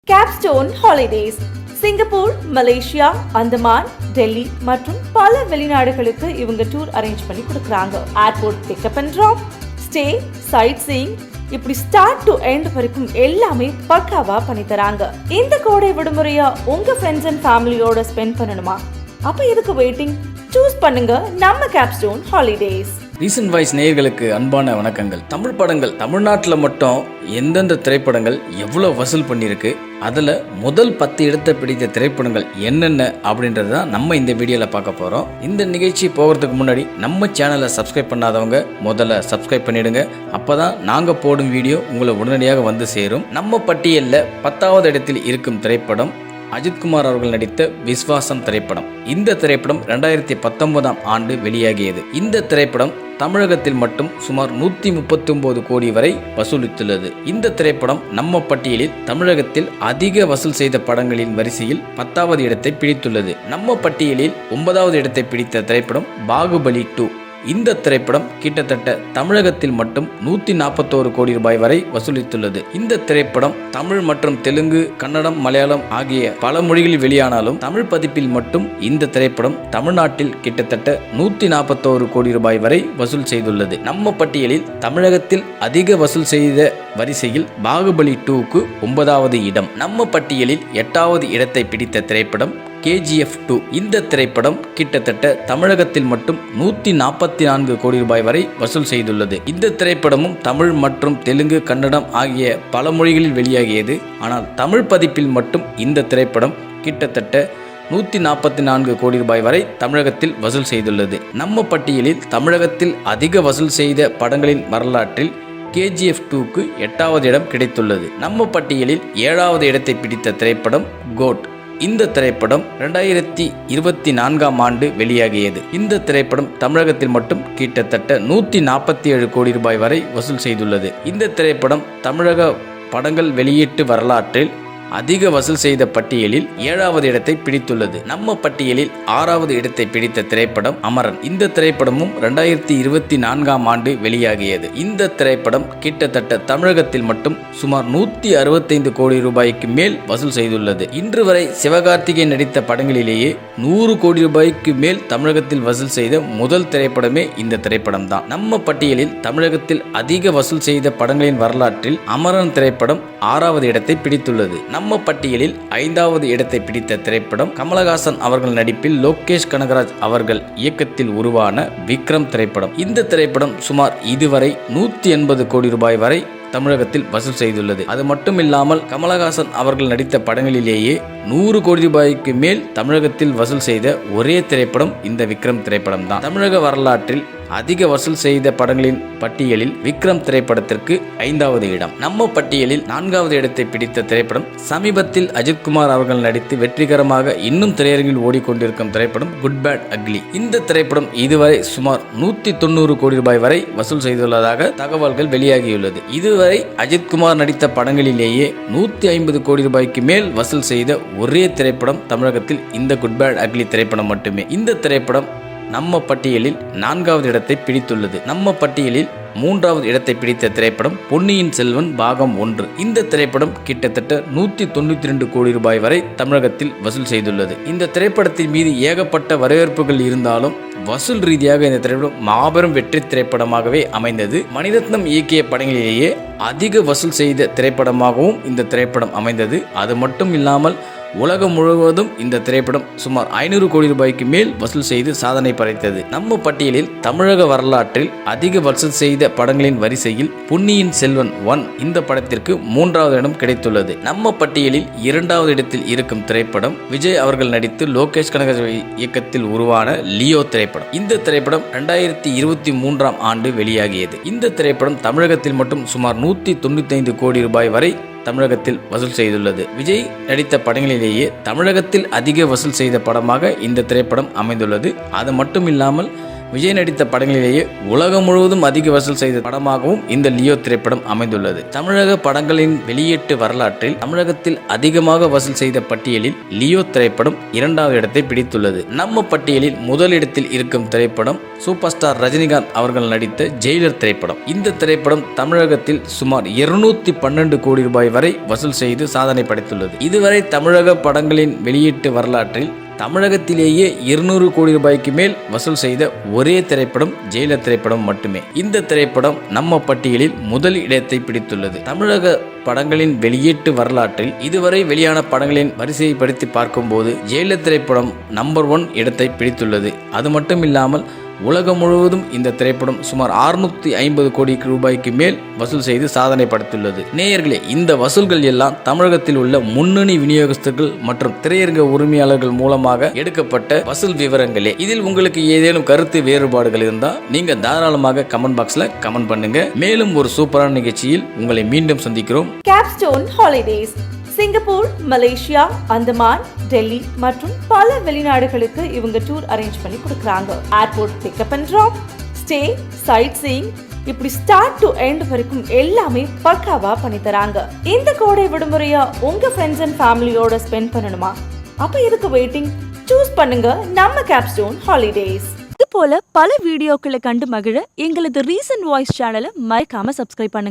Capstone Holidays Singapore, Malaysia, Andaman, Delhi மற்றும் பல வெளிநாடுகளுக்கு இவங்க டூர் அரேஞ்ச் பண்ணி கொடுக்குறாங்க. Airport pickup and drop, stay, sightseeing, இப்படி ஸ்டார்ட் டு எண்ட் வரைக்கும் எல்லாமே பக்காவா பண்ணி தராங்க. இந்த கோடை விடுமுறையா உங்க ஃப்ரெண்ட்ஸ் அண்ட் ஃபேமிலியோட ஸ்பெண்ட் பண்ணணுமா? அப்ப எதுக்கு வெயிட்டிங்? சூஸ் பண்ணுங்க நம்ம கேப்ஸ்டோன் ஹாலிடேஸ். ரீசன்ட் வாய்ஸ் நேயர்களுக்கு அன்பான வணக்கங்கள். தமிழ் படங்கள் தமிழ்நாட்டில் மட்டும் எந்தெந்த திரைப்படங்கள் எவ்வளோ வசூல் பண்ணியிருக்கு, அதில் முதல் 10 இடத்தை பிடித்த திரைப்படங்கள் என்னென்ன அப்படின்றது தான் நம்ம இந்த வீடியோவில் பார்க்க போகிறோம். இந்த நிகழ்ச்சி போகிறதுக்கு முன்னாடி நம்ம சேனலை சப்ஸ்கிரைப் பண்ணாதவங்க முதல்ல சப்ஸ்கிரைப் பண்ணிடுங்க. அப்போ தான் நாங்கள் போடும் வீடியோ உங்களை உடனடியாக வந்து சேரும். நம்ம பட்டியலில் 10வது இடத்தில் இருக்கும் திரைப்படம் அஜித்குமார் அவர்கள் நடித்த விஸ்வாசம் திரைப்படம். இந்த திரைப்படம் 2019ஆம் ஆண்டு வெளியாகியது. இந்த திரைப்படம் தமிழகத்தில் மட்டும் சுமார் 139 கோடி வரை வசூலித்துள்ளது. இந்த திரைப்படம் நம்ம பட்டியலில் தமிழகத்தில் அதிக வசூல் செய்த படங்களின் வரிசையில் 10வது இடத்தை பிடித்துள்ளது. நம்ம பட்டியலில் 9வது இடத்தை பிடித்த திரைப்படம் பாகுபலி 2. இந்த திரைப்படம் கிட்டத்தட்ட தமிழகத்தில் மட்டும் 141 கோடி ரூபாய் வரை வசூலித்துள்ளது. இந்த திரைப்படம் தமிழ் மற்றும் தெலுங்கு, கன்னடம், மலையாளம் ஆகிய பல மொழிகளில் வெளியானாலும் தமிழ் பதிப்பில் மட்டும் இந்த திரைப்படம் தமிழ்நாட்டில் கிட்டத்தட்ட 141 கோடி ரூபாய் வரை வசூல் செய்துள்ளது. நம்ம பட்டியலில் தமிழகத்தில் அதிக வசூல் செய்த வரிசையில் பாகுபலி 2க்கு 9வது இடம். நம்ம பட்டியலில் 8வது இடத்தை பிடித்த திரைப்படம் KGF 2. இந்த திரைப்படம் கிட்டத்தட்ட தமிழகத்தில் மட்டும் 144 கோடி ரூபாய் வரை வசூல் செய்துள்ளது. இந்த திரைப்படமும் தமிழ் மற்றும் தெலுங்கு, கன்னடம் ஆகிய பல மொழிகளில் வெளியாகியது. ஆனால் தமிழ் பதிப்பில் மட்டும் இந்த திரைப்படம் கிட்டத்தட்ட 144 கோடி ரூபாய் வரை தமிழகத்தில் வசூல் செய்துள்ளது. நம்ம பட்டியலில் தமிழகத்தில் அதிக வசூல் செய்த படங்களின் வரலாற்றில் KGF 2க்கு 8வது இடம் கிடைத்துள்ளது. நம்ம பட்டியலில் 7வது இடத்தை பிடித்த திரைப்படம் கோட். இந்த திரைப்படம் 2024ஆம் ஆண்டு வெளியாகியது. இந்த திரைப்படம் தமிழகத்தில் மட்டும் கிட்டத்தட்ட 147 கோடி ரூபாய் வரை வசூல் செய்துள்ளது. இந்த திரைப்படம் தமிழக படங்கள் வெளியீட்டு வரலாற்றில் அதிக வசூல் செய்த பட்டியலில் 7வது இடத்தை பிடித்துள்ளது. நம்ம பட்டியலில் 6வது இடத்தை பிடித்த திரைப்படம் அமரன். இந்த திரைப்படமும் 2024ஆம் ஆண்டு வெளியாகியது. இந்த திரைப்படம் கிட்டத்தட்ட தமிழகத்தில் மட்டும் சுமார் 165 கோடி ரூபாய்க்கு மேல் வசூல் செய்துள்ளது. இன்று வரை சிவகார்த்திகேயன் நடித்த படங்களிலேயே 100 கோடி ரூபாய்க்கு மேல் தமிழகத்தில் வசூல் செய்த முதல் திரைப்படமே இந்த திரைப்படம் தான். நம்ம பட்டியலில் தமிழகத்தில் அதிக வசூல் செய்த படங்களின் வரலாற்றில் அமரன் திரைப்படம் 6வது இடத்தை பிடித்துள்ளது. நம்ம பட்டியலில் 5வது இடத்தை பிடித்த திரைப்படம் கமலஹாசன் அவர்கள் நடிப்பில் லோகேஷ் கனகராஜ் அவர்கள் இயக்கத்தில் உருவான விக்ரம் திரைப்படம். இந்த திரைப்படம் சுமார் இதுவரை 180 கோடி ரூபாய் வரை தமிழகத்தில் வசூல் செய்துள்ளது. அது மட்டும் இல்லாமல் கமலஹாசன் அவர்கள் நடித்த படங்களிலேயே 100 கோடி ரூபாய்க்கு மேல் தமிழகத்தில் வசூல் செய்த ஒரே திரைப்படம் இந்த விக்ரம் திரைப்படம் தான். தமிழக வரலாற்றில் அதிக வசூல் செய்த படங்களின் பட்டியலில் விக்ரம் திரைப்படத்திற்கு 5வது இடம். நம்ம பட்டியலில் 4வது இடத்தை பிடித்த திரைப்படம் சமீபத்தில் அஜித்குமார் அவர்கள் நடித்து வெற்றிகரமாக இன்னும் திரையரங்கில் ஓடிக்கொண்டிருக்கும் திரைப்படம் குட் பேட் அக்லி. இந்த திரைப்படம் இதுவரை சுமார் 190 கோடி ரூபாய் வரை வசூல் செய்துள்ளதாக தகவல்கள் வெளியாகியுள்ளது. இதுவரை அஜித்குமார் நடித்த படங்களிலேயே 150 கோடி ரூபாய்க்கு மேல் வசூல் செய்த ஒரே திரைப்படம் தமிழகத்தில் இந்த குட் பேட் அக்லி திரைப்படம் மட்டுமே. இந்த திரைப்படம் நம்ம பட்டியலில் 4வது இடத்தை பிடித்துள்ளது. நம்ம பட்டியலில் 3வது இடத்தை பிடித்த திரைப்படம் பொன்னியின் செல்வன் பாகம் 1. இந்த திரைப்படம் கிட்டத்தட்ட 192 கோடி ரூபாய் வரை தமிழகத்தில் வசூல் செய்துள்ளது. இந்த திரைப்படத்தின் மீது ஏகப்பட்ட வரவேற்புகள் இருந்தாலும் வசூல் ரீதியாக இந்த திரைப்படம் மாபெரும் வெற்றி திரைப்படமாகவே அமைந்தது. மணிரத்னம் இயக்கிய படங்களிலேயே அதிக வசூல் செய்த திரைப்படமாகவும் இந்த திரைப்படம் அமைந்தது. அது மட்டும் இல்லாமல் உலகம் முழுவதும் இந்த திரைப்படம் சுமார் 500 கோடி ரூபாய்க்கு மேல் வசூல் செய்து சாதனை படைத்தது. நம்ம பட்டியலில் தமிழக வரலாற்றில் அதிக வசூல் செய்த படங்களின் வரிசையில் பொன்னியின் செல்வன் 1 இந்த படத்திற்கு 3வது இடம் கிடைத்துள்ளது. நம்ம பட்டியலில் 2வது இடத்தில் இருக்கும் திரைப்படம் விஜய் அவர்கள் நடித்து லோகேஷ் கனகராஜ் இயக்கத்தில் உருவான லியோ திரைப்படம். இந்த திரைப்படம் 2023ஆம் ஆண்டு வெளியாகியது. இந்த திரைப்படம் தமிழகத்தில் மட்டும் சுமார் 195 கோடி ரூபாய் வரை தமிழகத்தில் வசூல் செய்துள்ளது. விஜய் நடித்த படங்களிலேயே தமிழகத்தில் அதிக வசூல் செய்த படமாக இந்த திரைப்படம் அமைந்துள்ளது. அது மட்டும் இல்லாமல் விஜய் நடித்த படங்களிலேயே உலகம் முழுவதும் அதிக வசூல் செய்த படமாகவும் இந்த லியோ திரைப்படம் அமைந்துள்ளது. தமிழக படங்களின் வெளியீட்டு வரலாற்றில் தமிழகத்தில் அதிகமாக வசூல் செய்த பட்டியலில் லியோ திரைப்படம் 2வது இடத்தை பிடித்துள்ளது. நம்ம பட்டியலில் முதலிடத்தில் இருக்கும் திரைப்படம் சூப்பர் ஸ்டார் ரஜினிகாந்த் அவர்கள் நடித்த ஜெயிலர் திரைப்படம். இந்த திரைப்படம் தமிழகத்தில் சுமார் 212 கோடி ரூபாய் வரை வசூல் செய்து சாதனை படைத்துள்ளது. இதுவரை தமிழக படங்களின் வெளியீட்டு வரலாற்றில் தமிழகத்திலேயே 200 கோடி ரூபாய்க்கு மேல் வசூல் செய்த ஒரே திரைப்படம் ஜெயிலர் திரைப்படம் மட்டுமே. இந்த திரைப்படம் நம்ம பட்டியலில் முதல் இடத்தை பிடித்துள்ளது. தமிழக படங்களின் வெளியீட்டு வரலாற்றில் இதுவரை வெளியான படங்களின் வரிசையை படித்து பார்க்கும்போது ஜெயிலர் திரைப்படம் நம்பர் 1 இடத்தை பிடித்துள்ளது. அது மட்டும் இல்லாமல் உலகம் முழுவதும் இந்த திரைப்படம் சுமார் 650 கோடி ரூபாய்க்கு மேல் வசூல் செய்து சாதனை படைத்துள்ளது. நேயர்களே, இந்த வசூல்கள் எல்லாம் தமிழகத்தில் உள்ள முன்னணி விநியோகஸ்தர்கள் மற்றும் திரையரங்க உரிமையாளர்கள் மூலமாக எடுக்கப்பட்ட வசூல் விவரங்களே. இதில் உங்களுக்கு ஏதேனும் கருத்து வேறுபாடுகள் இருந்தால் நீங்க தாராளமாக கமெண்ட் பாக்ஸ்ல கமெண்ட் பண்ணுங்க. மேலும் ஒரு சூப்பரான நிகழ்ச்சியில் உங்களை மீண்டும் சந்திக்கிறோம். Capstone Holidays Singapore, Malaysia, Andaman, Delhi மற்றும் பல வெளிநாடுகளுக்கு இவங்க டூர் அரேஞ்ச் பண்ணி கொடுக்குறாங்க. Airport pickup and drop, stay, sightseeing, இப்படி ஸ்டார்ட் டு எண்ட் வரைக்கும் எல்லாமே பக்காவா பண்ணி தராங்க. இந்த கோடை விடுமுறையா உங்க ஃப்ரெண்ட்ஸ் அண்ட் ஃபேமிலியோட ஸ்பெண்ட் பண்ணணுமா? அப்ப எதுக்கு வெயிட்டிங்? சூஸ் பண்ணுங்க நம்ம கேப்ஸ்டோன் ஹாலிடேஸ். இது போல பல வீடியோக்களை கண்டு மகிழ எங்களது ரீசன்ட் வாய்ஸ் சேனலை மறக்காம சப்ஸ்கிரைப் பண்ணுங்க.